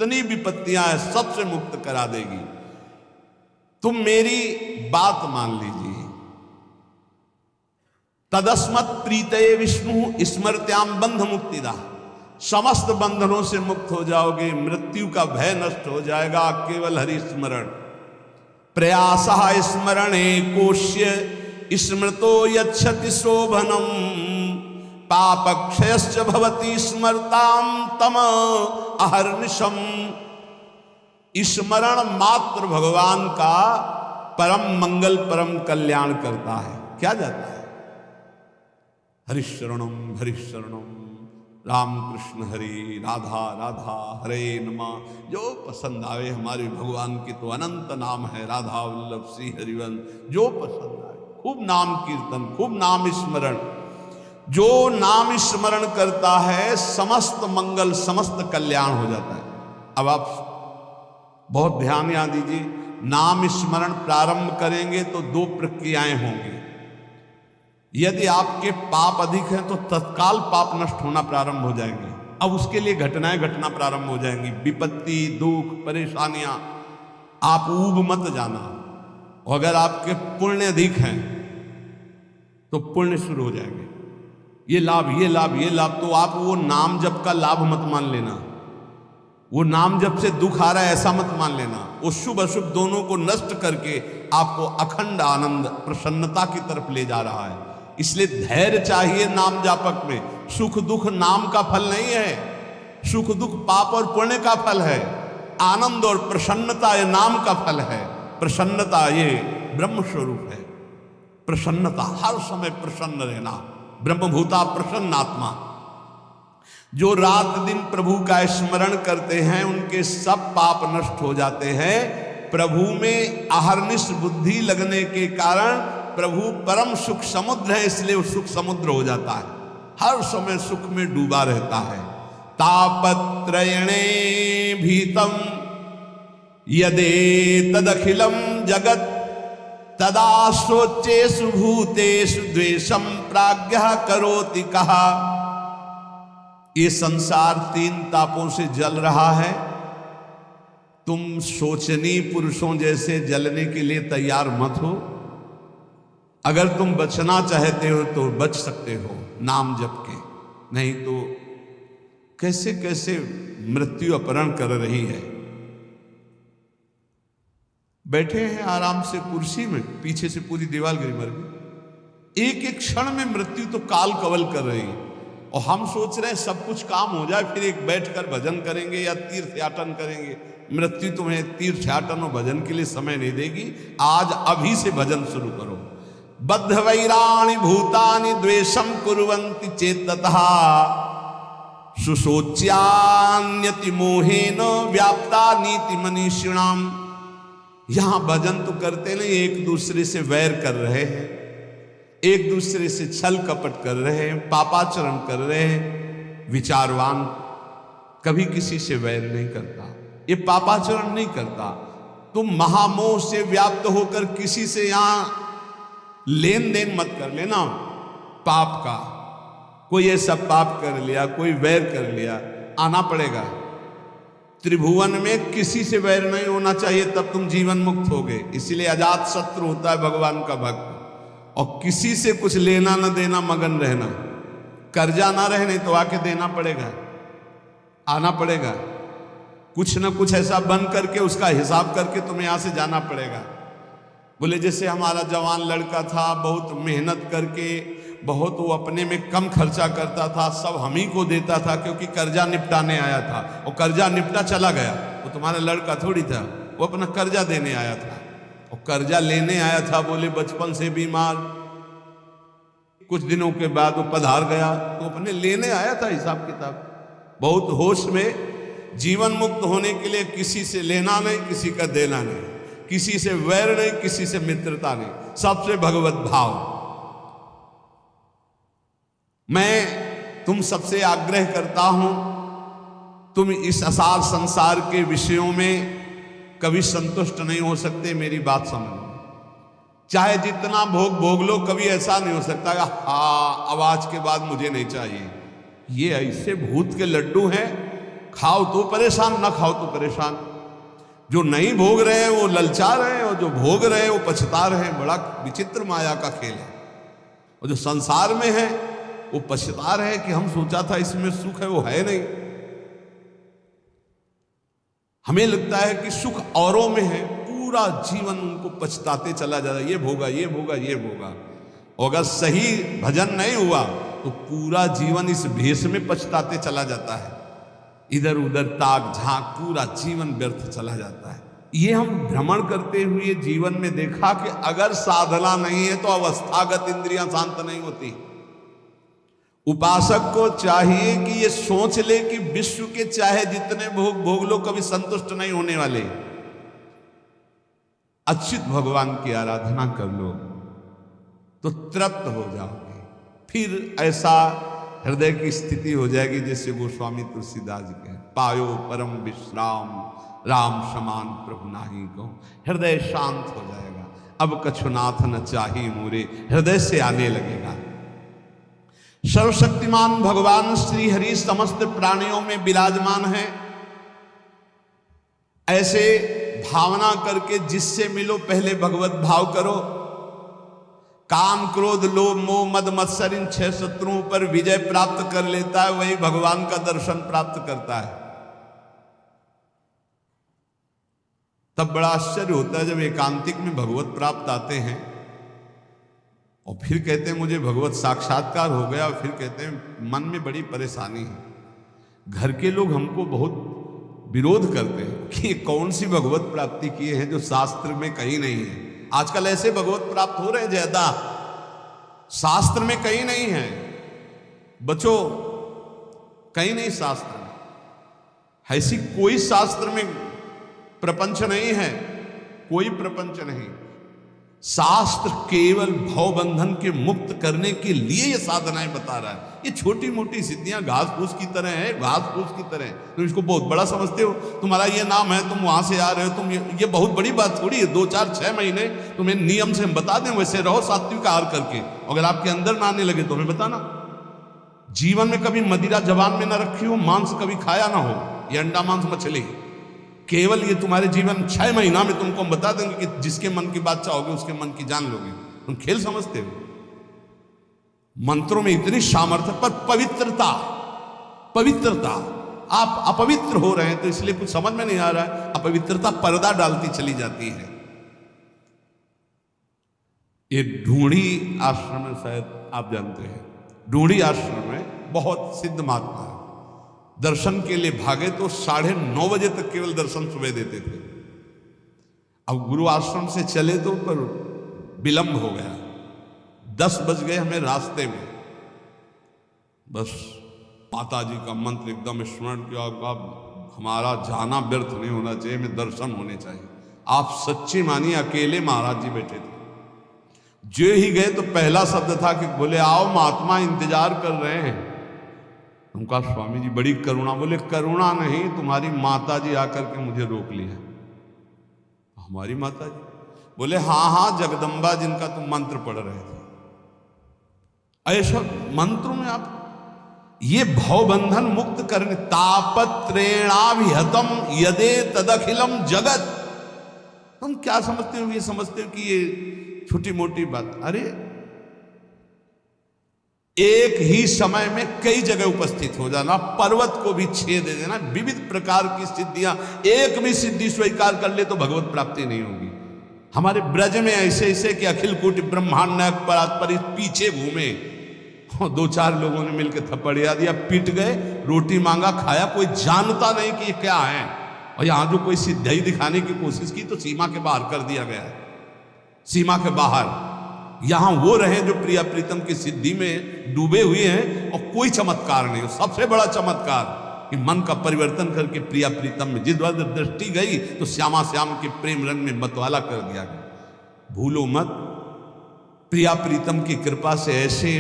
जितनी विपत्तियां हैं सबसे मुक्त करा देगी। तुम मेरी बात मान लीजिए। तदस्मत् प्रीतये विष्णु स्मृत्याम बंध मुक्तिदा, समस्त बंधनों से मुक्त हो जाओगे, मृत्यु का भय नष्ट हो जाएगा केवल हरि स्मरण। प्रयासः स्मरणे कोश्य स्मृतो यच्छति शोभनम, पापक्षयश्च भवति स्मरताम तम अहर्निशम। स्मरण मात्र भगवान का परम मंगल परम कल्याण करता है। क्या जाता है? हरिशरणम हरिशरणम, राम कृष्ण हरि, राधा राधा, हरे नमः। जो पसंद आवे हमारे भगवान के तो अनंत नाम है, राधा वल्लभ श्री हरिवंश, जो पसंद आए। खूब नाम कीर्तन, खूब नाम स्मरण। जो नाम स्मरण करता है समस्त मंगल समस्त कल्याण हो जाता है। अब आप बहुत ध्यान यहाँ दीजिए, नाम स्मरण प्रारंभ करेंगे तो दो प्रक्रियाएं होंगी। यदि आपके पाप अधिक हैं तो तत्काल पाप नष्ट होना प्रारंभ हो जाएंगे। अब उसके लिए घटनाएं घटना प्रारंभ हो जाएंगी, विपत्ति दुख परेशानियां। आप ऊब मत जाना। और अगर आपके पुण्य अधिक हैं तो पुण्य शुरू हो जाएंगे, ये लाभ ये लाभ ये लाभ। तो आप वो नाम जप का लाभ मत मान लेना, वो नाम जप से दुख आ रहा है ऐसा मत मान लेना। वो शुभ अशुभ दोनों को नष्ट करके आपको अखंड आनंद प्रसन्नता की तरफ ले जा रहा है। इसलिए धैर्य चाहिए नाम जापक में। सुख दुख नाम का फल नहीं है, सुख दुख पाप और पुण्य का फल है। आनंद और प्रसन्नता ये नाम का फल है। प्रसन्नता ये ब्रह्म स्वरूप है। प्रसन्नता, हर समय प्रसन्न रहना, ब्रह्मभूता प्रसन्न आत्मा। जो रात दिन प्रभु का स्मरण करते हैं उनके सब पाप नष्ट हो जाते हैं। प्रभु में अहर्निश बुद्धि लगने के कारण प्रभु परम सुख समुद्र है, इसलिए वो सुख समुद्र हो जाता है, हर समय सुख में डूबा रहता है। तापत्रयणे भीतम यदे तदखिलम जगत, तदा शोचेषु भूतेषु द्वेषम प्राज्ञः करोति कहा। ये संसार तीन तापों से जल रहा है। तुम शोचनीय पुरुषों जैसे जलने के लिए तैयार मत हो। अगर तुम बचना चाहते हो तो बच सकते हो नाम जप के, नहीं तो कैसे कैसे मृत्यु अपहरण कर रही है। बैठे हैं आराम से कुर्सी में, पीछे से पूरी दीवार गिरी मर गई। एक एक क्षण में मृत्यु तो काल कवल कर रही है और हम सोच रहे हैं सब कुछ काम हो जाए फिर एक बैठकर भजन करेंगे या तीर्थयाटन करेंगे। मृत्यु तुम्हें तीर्थयाटन और भजन के लिए समय नहीं देगी। आज अभी से भजन शुरू करो। बद्ध वैराणि भूतानि द्वेषम कुर्वन्ति चेततः, सुशोच्यान्यति मोहेन व्याप्ता नीति मनीषिणाम। यहां भजन तो करते नहीं, एक दूसरे से वैर कर रहे हैं, एक दूसरे से छल कपट कर रहे हैं, पापाचरण कर रहे हैं। विचारवान कभी किसी से वैर नहीं करता, ये पापाचरण नहीं करता। तुम महामोह से व्याप्त होकर किसी से यहां लेन देन मत कर लेना पाप का। कोई ऐसा पाप कर लिया, कोई वैर कर लिया, आना पड़ेगा। त्रिभुवन में किसी से वैर नहीं होना चाहिए, तब तुम जीवन मुक्त होगे। इसीलिए अजात शत्रु होता है भगवान का भक्त। और किसी से कुछ लेना न देना, मगन रहना, कर्जा ना रहने तो आके देना पड़ेगा, आना पड़ेगा। कुछ न कुछ ऐसा बन करके उसका हिसाब करके तुम्हें यहां से जाना पड़ेगा। बोले जैसे हमारा जवान लड़का था, बहुत मेहनत करके, बहुत वो अपने में कम खर्चा करता था, सब हम ही को देता था क्योंकि कर्जा निपटाने आया था। और कर्जा निपटा चला गया, वो तुम्हारा लड़का थोड़ी था, वो अपना कर्जा देने आया था। और कर्जा लेने आया था, बोले बचपन से बीमार, कुछ दिनों के बाद वो पधार गया, तो अपने लेने आया था हिसाब किताब। बहुत होश में जीवन मुक्त होने के लिए किसी से लेना नहीं, किसी का देना नहीं, किसी से वैर नहीं, किसी से मित्रता नहीं, सबसे भगवत भाव। मैं तुम सबसे आग्रह करता हूं, तुम इस असार संसार के विषयों में कभी संतुष्ट नहीं हो सकते। मेरी बात समझो, चाहे जितना भोग भोग लो, कभी ऐसा नहीं हो सकता हाँ अब आज के बाद मुझे नहीं चाहिए। ये ऐसे भूत के लड्डू हैं खाओ तो परेशान, ना खाओ तो परेशान। जो नहीं भोग रहे हैं वो ललचा रहे हैं, और जो भोग रहे हैं वो पछता रहे हैं। बड़ा विचित्र माया का खेल है। और जो संसार में है वो पछता रहे हैं कि हम सोचा था इसमें सुख है, वो है नहीं। हमें लगता है कि सुख औरों में है, पूरा जीवन उनको पछताते चला जा रहा है, ये भोगा, ये भोगा, ये भोगा। और अगर सही भजन नहीं हुआ तो पूरा जीवन इस भेष में पछताते चला जाता है। इधर उधर ताक झांक पूरा जीवन व्यर्थ चला जाता है। ये हम भ्रमण करते हुए जीवन में देखा कि अगर साधना नहीं है तो अवस्थागत इंद्रियां शांत नहीं होती। उपासक को चाहिए कि ये सोच ले कि विश्व के चाहे जितने भोग भोग लो, कभी संतुष्ट नहीं होने वाले। अच्युत भगवान की आराधना कर लो तो तृप्त हो जाओगे। फिर ऐसा हृदय की स्थिति हो जाएगी जैसे गोस्वामी तुलसीदास जी के, पायो परम विश्राम राम समान प्रभु नाही को। हृदय शांत हो जाएगा। अब कछुनाथ न चाही मोरे, हृदय से आने लगेगा। सर्वशक्तिमान भगवान श्री हरि समस्त प्राणियों में विराजमान है। ऐसे भावना करके जिससे मिलो पहले भगवत भाव करो। काम क्रोध लोभ मोह मद मत्सर इन 6 शत्रुओं पर विजय प्राप्त कर लेता है, वही भगवान का दर्शन प्राप्त करता है। तब बड़ा आश्चर्य होता है जब एकांतिक में भगवत प्राप्त आते हैं और फिर कहते हैं मुझे भगवत साक्षात्कार हो गया, और फिर कहते हैं मन में बड़ी परेशानी है। घर के लोग हमको बहुत विरोध करते हैं कि ये कौन सी भगवत प्राप्ति किए हैं जो शास्त्र में कहीं नहीं है। आजकल ऐसे भगवत प्राप्त हो रहे हैं ज्यादा, शास्त्र में कहीं नहीं है। बच्चों, कहीं नहीं शास्त्र में। ऐसी कोई शास्त्र में प्रपंच नहीं है, कोई प्रपंच नहीं। शास्त्र केवल भव बंधन के मुक्त करने के लिए ये साधनाएं बता रहा है। ये छोटी मोटी सिद्धियां घास फूस की तरह है, घास फूस की तरह। तुम इसको बहुत बड़ा समझते हो। तुम्हारा ये नाम है, तुम वहां से आ रहे हो, तुम ये बहुत बड़ी बात थोड़ी है। 2 4 6 महीने तुम्हें नियम से हम बता दें, वैसे रहो सात्विक आहार करके। अगर आपके अंदर ना आने लगे तो हमें बताना। जीवन में कभी मदिरा जबान में ना रखी हो, मांस कभी खाया ना हो, ये अंडा मांस मछली, केवल ये तुम्हारे जीवन 6 महीना में तुमको हम बता देंगे कि जिसके मन की बात चाहोगे उसके मन की जान लोगे। तुम खेल समझते हो। मंत्रों में इतनी सामर्थ्य, पर पवित्रता, पवित्रता, आप अपवित्र हो रहे हैं तो इसलिए कुछ समझ में नहीं आ रहा है। अपवित्रता पर्दा डालती चली जाती है। ये ढूंढी आश्रम में, शायद आप जानते हैं, ढूंढी आश्रम में बहुत सिद्ध महात्मा है। दर्शन के लिए भागे तो 9:30 बजे तक केवल दर्शन सुबह देते थे। अब गुरु आश्रम से चले तो पर विलंब हो गया, 10 बज गए हमें रास्ते में। बस माता जी का मंत्र एकदम स्मरण किया, अब हमारा जाना व्यर्थ नहीं होना चाहिए, हमें दर्शन होने चाहिए। आप सच्ची मानिए, अकेले महाराज जी बैठे थे। जो ही गए तो पहला शब्द था कि बोले आओ महात्मा इंतजार कर रहे हैं। उनका स्वामी जी बड़ी करुणा, बोले करुणा नहीं, तुम्हारी माता जी आकर के मुझे रोक लिया। हमारी माता जी? बोले हाँ हाँ, जगदम्बा जिनका तुम मंत्र पढ़ रहे थे। ऐसा मंत्रों में आप ये भवबंधन मुक्त करने, तापत्रेणाभिहतम यदे तदखिलम जगत। हम क्या समझते हो? ये समझते हो कि ये छोटी मोटी बात। अरे एक ही समय में कई जगह उपस्थित हो जाना, पर्वत को भी छेद दे देना, विविध प्रकार की सिद्धियां, एक भी सिद्धि स्वीकार कर ले तो भगवत प्राप्ति नहीं होगी। हमारे ब्रज में ऐसे ऐसे कि अखिल कोटि ब्रह्मांड नायक परात्पर पीछे घूमे, 2-4 लोगों ने मिलकर थप्पड़िया दिया, पीट गए, रोटी मांगा, खाया, कोई जानता नहीं कि ये क्या है। और यहां जो कोई सिद्धि दिखाने की कोशिश की तो सीमा के बाहर कर दिया गया है, सीमा के बाहर। यहां वो रहे जो प्रिया प्रीतम की सिद्धि में डूबे हुए हैं और कोई चमत्कार नहीं। सबसे बड़ा चमत्कार कि मन का परिवर्तन करके प्रिया प्रीतम में जिस बार दृष्टि गई तो श्यामा श्याम के प्रेम रंग में मतवाला कर दिया गया। भूलो मत, प्रिया प्रीतम की कृपा से ऐसे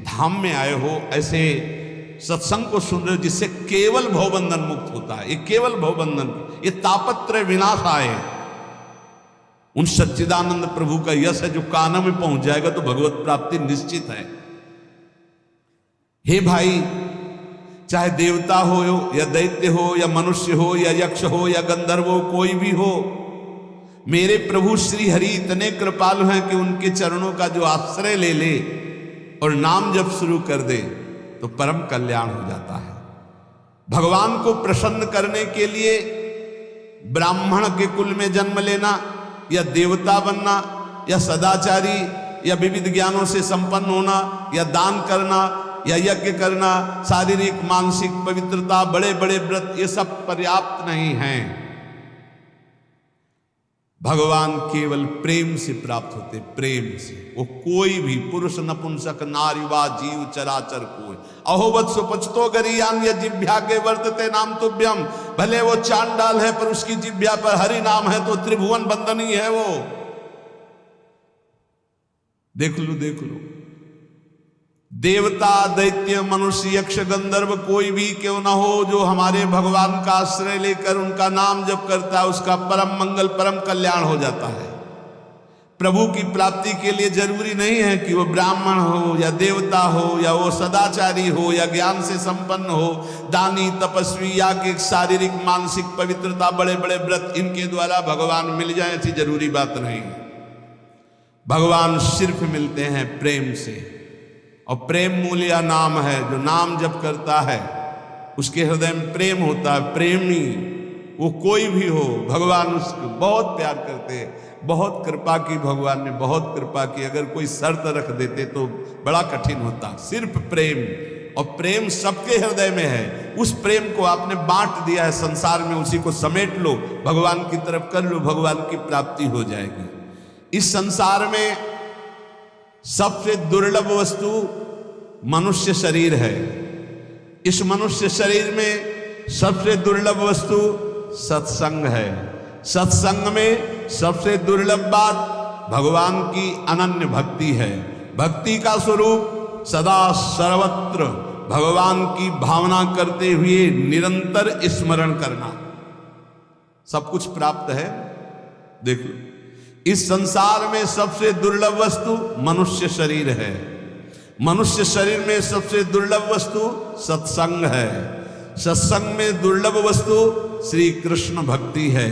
धाम में आए हो, ऐसे सत्संग को सुन रहे हो जिससे केवल भवबंधन मुक्त होता है। ये केवल भवबंधन, ये तापत्रय विनाश आए। उन सच्चिदानंद प्रभु का यश है जो कानों में पहुंच जाएगा तो भगवत प्राप्ति निश्चित है। हे भाई, चाहे देवता हो या दैत्य हो या मनुष्य हो या यक्ष हो या गंधर्व हो, कोई भी हो, मेरे प्रभु श्री हरि इतने कृपालु हैं कि उनके चरणों का जो आश्रय ले ले और नाम जब शुरू कर दे तो परम कल्याण हो जाता है। भगवान को प्रसन्न करने के लिए ब्राह्मण के कुल में जन्म लेना या देवता बनना या सदाचारी या विविध ज्ञानों से संपन्न होना या दान करना या यज्ञ करना, शारीरिक मानसिक पवित्रता, बड़े बड़े व्रत, ये सब पर्याप्त नहीं हैं। भगवान केवल प्रेम से प्राप्त होते, प्रेम से। वो कोई भी पुरुष नपुंसक नारीवा जीव चराचर कोई अहोवत सुपचतो गरियान या जिभ्या के वर्तते नाम तुभ्यम। भले वो चांडाल है पर उसकी जिभ्या पर हरि नाम है तो त्रिभुवन बंदनी है वो। देख लो देख लो, देवता दैत्य मनुष्य यक्ष गंधर्व कोई भी क्यों ना हो, जो हमारे भगवान का आश्रय लेकर उनका नाम जप करता है उसका परम मंगल परम कल्याण हो जाता है। प्रभु की प्राप्ति के लिए जरूरी नहीं है कि वो ब्राह्मण हो या देवता हो या वो सदाचारी हो या ज्ञान से संपन्न हो, दानी तपस्वी या कि शारीरिक मानसिक पवित्रता, बड़े बड़े व्रत, इनके द्वारा भगवान मिल जाए ऐसी जरूरी बात नहीं। भगवान सिर्फ मिलते हैं प्रेम से, और प्रेम मूल्य नाम है। जो नाम जप करता है उसके हृदय में प्रेम होता है। प्रेमी वो कोई भी हो, भगवान उसको बहुत प्यार करते हैं। बहुत कृपा की भगवान ने, बहुत कृपा की। अगर कोई शर्त रख देते तो बड़ा कठिन होता। सिर्फ प्रेम, और प्रेम सबके हृदय में है। उस प्रेम को आपने बांट दिया है संसार में, उसी को समेट लो, भगवान की तरफ कर लो, भगवान की प्राप्ति हो जाएगी। इस संसार में सबसे दुर्लभ वस्तु मनुष्य शरीर है। इस मनुष्य शरीर में सबसे दुर्लभ वस्तु सत्संग है। सत्संग में सबसे दुर्लभ बात भगवान की अनन्य भक्ति है। भक्ति का स्वरूप सदा सर्वत्र भगवान की भावना करते हुए निरंतर स्मरण करना। सब कुछ प्राप्त है। देख लो, इस संसार में सबसे दुर्लभ वस्तु मनुष्य शरीर है। मनुष्य शरीर में सबसे दुर्लभ वस्तु सत्संग है। सत्संग में दुर्लभ वस्तु श्री कृष्ण भक्ति है।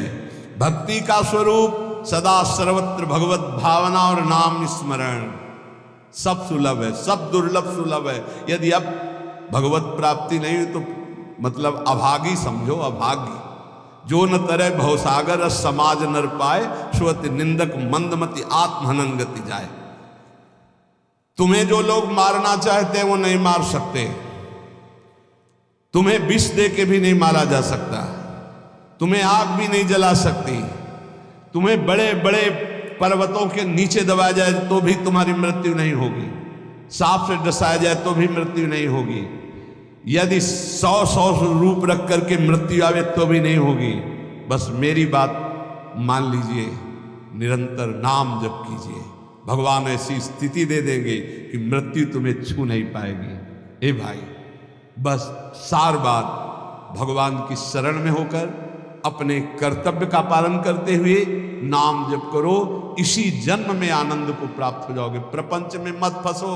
भक्ति का स्वरूप सदा सर्वत्र भगवत भावना और नाम स्मरण। सब सुलभ है, सब दुर्लभ सुलभ है। यदि अब भगवत प्राप्ति नहीं तो मतलब अभागी समझो, अभागी। जो न तरह भवसागर समाज नर पाए, श्वत निंदक मंदमति आत्महनन गति जाए। तुम्हें जो लोग मारना चाहते हैं वो नहीं मार सकते। तुम्हें विष दे के भी नहीं मारा जा सकता। तुम्हें आग भी नहीं जला सकती। तुम्हें बड़े बड़े पर्वतों के नीचे दबाया जाए तो भी तुम्हारी मृत्यु नहीं होगी। सांप से डसाया जाए तो भी मृत्यु नहीं होगी। यदि 100 रूप रख करके मृत्यु आवे तो भी नहीं होगी। बस मेरी बात मान लीजिए, निरंतर नाम जप कीजिए, भगवान ऐसी स्थिति दे देंगे कि मृत्यु तुम्हें छू नहीं पाएगी। ए भाई, बस सार बात भगवान की शरण में होकर अपने कर्तव्य का पालन करते हुए नाम जप करो। इसी जन्म में आनंद को प्राप्त हो जाओगे। प्रपंच में मत फंसो।